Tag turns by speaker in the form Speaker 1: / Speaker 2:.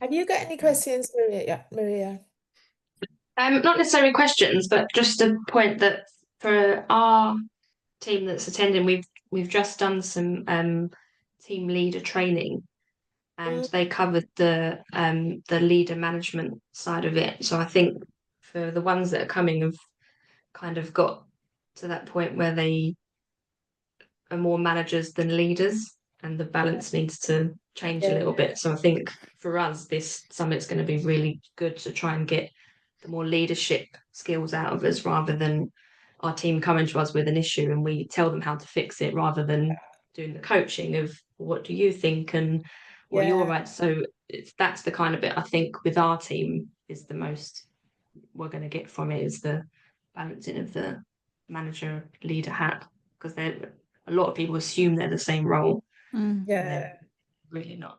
Speaker 1: Have you got any questions, Maria? Yeah, Maria.
Speaker 2: Not necessarily questions, but just a point that for our team that's attending, we've just done some team leader training, and
Speaker 1: Mm,
Speaker 2: they covered the leader management side of it. So I think for the ones that are coming have kind of got to that point where they are more managers than leaders, and the balance needs to change a
Speaker 1: yeah,
Speaker 2: little bit. So I think for us, this summit's going to be really good to try and get the more leadership skills out of us rather than our team coming to us with an issue and we tell them how to fix it rather than doing the coaching of what do you think and what are your
Speaker 1: yeah,
Speaker 2: rights. So that's the kind of bit I think with our team is the most we're going to get from it is the balancing of the manager leader hat because they're a lot of people assume they're the same role
Speaker 3: Mm.
Speaker 2: and they're
Speaker 1: yeah.
Speaker 2: really not.